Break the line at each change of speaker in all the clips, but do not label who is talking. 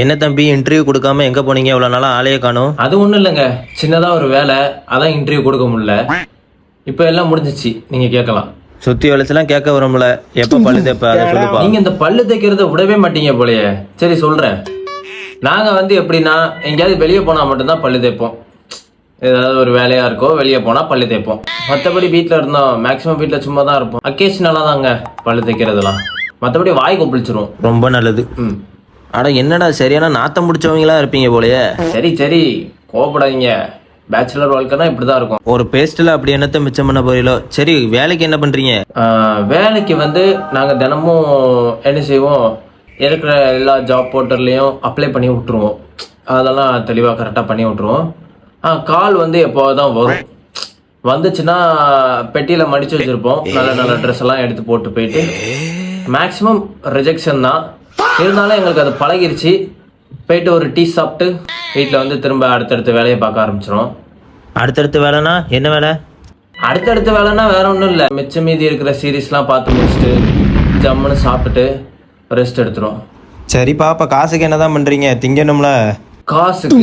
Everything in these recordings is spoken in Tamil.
என்ன தம்பி இன்டர்வியூ கொடுக்காம எங்கே போனீங்க இவ்வளோ நாளாக ஆளையே காணும்?
அது ஒன்றும் இல்லைங்க, சின்னதாக ஒரு வேலை, அதான் இன்டர்வியூ கொடுக்க முடியல. இப்போ எல்லாம் முடிஞ்சிச்சு, நீங்கள் கேட்கலாம்.
சுற்றி வளைச்செல்லாம் கேட்க வரும்ல, எப்போ பல்லு தேப்ப அதை சொல்லுப்பா.
நீங்கள் இந்த பல்லு தைக்கிறத விடவே மாட்டீங்க போலயே. சரி சொல்கிறேன். நாங்கள் வந்து எப்படின்னா எங்கேயாவது வெளியே போனால் மட்டும்தான் பல்லு தேய்ப்போம். ஏதாவது ஒரு வேலையாக இருக்கோ வெளியே போனால் பல்லு தேய்ப்போம். மற்றபடி வீட்டில் இருந்தோம், மேக்ஸிமம் வீட்டில் சும்மா தான் இருப்போம். அக்கேஷனலாக தாங்க பல்லு தைக்கிறதுலாம். மற்றபடி வாய் கொப்பளிச்சிரும்.
ரொம்ப நல்லது.
ம்
அட என்னடா சரியான நாத்தம் பிடிச்சவங்களா இருப்பீங்க போலயே.
சரி சரி கோவப்படாதீங்க, பேச்சுலர் வாழ்க்கைனா இப்படி தான் இருக்கும்.
ஒரு பேஸ்ட்டில் அப்படி என்னத்தை மிச்சம் பண்ண போறீங்களோ. சரி வேலைக்கு என்ன பண்ணுறீங்க?
வேலைக்கு வந்து நாங்கள் தினமும் என்ன செய்வோம், இருக்கிற எல்லா ஜாப் போர்ட்டர்லேயும் அப்ளை பண்ணி விட்ருவோம். அதெல்லாம் தெளிவாக கரெக்டாக பண்ணி விட்ருவோம். கால் வந்து எப்போ தான் வரும். வந்துச்சுன்னா பெட்டியில் மடித்து வச்சுருப்போம். நல்ல நல்ல ட்ரெஸ் எல்லாம் எடுத்து போட்டு போயிட்டு மேக்ஸிமம் ரிஜெக்ஷன் தான். இருந்தாலும் எங்களுக்கு அது பழகிருச்சு. போயிட்டு ஒரு டீ சாப்பிட்டு வீட்டில் வந்து திரும்ப அடுத்தடுத்த வேலையை பார்க்க ஆரம்பிச்சிடும்.
அடுத்தடுத்த வேலைனா என்ன வேலை?
அடுத்தடுத்த வேலைன்னா வேற ஒன்றும் இல்லை, மிச்சம் மீதி இருக்கிற சீரீஸ்லாம் பார்த்து முடிச்சுட்டு ஜம்முன்னு சாப்பிட்டுட்டு ரெஸ்ட் எடுத்துரும்.
சரிப்பா, அப்போ காசுக்கு என்ன தான் பண்ணுறீங்க? திங்கணும்ல.
காசுக்கு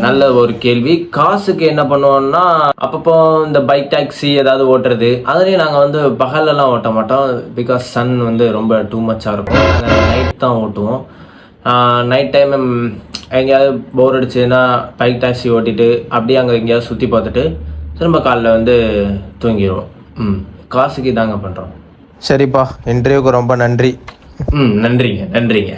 நல்ல ஒரு கேள்வி. காசுக்கு என்ன பண்ணுவோம்னா அப்பப்போ இந்த பைக் டாக்ஸி ஏதாவது ஓட்டுறது. அதுலேயும் நாங்கள் வந்து பகல்லலாம் ஓட்ட மாட்டோம். பிகாஸ் சன் வந்து ரொம்ப டூ மச்சாக இருக்கும். நாங்கள் நைட் தான் ஓட்டுவோம். நைட் டைம் எங்கேயாவது போர் அடிச்சுன்னா பைக் டாக்ஸி ஓட்டிட்டு அப்படியே அங்கே எங்கேயாவது சுற்றி பார்த்துட்டு திரும்ப காலைல வந்து தூங்கிடுவோம். காசுக்கு தாங்க பண்ணுறோம்.
சரிப்பா, இன்டர்வியூக்கு ரொம்ப நன்றி.
நன்றிங்க நன்றிங்க.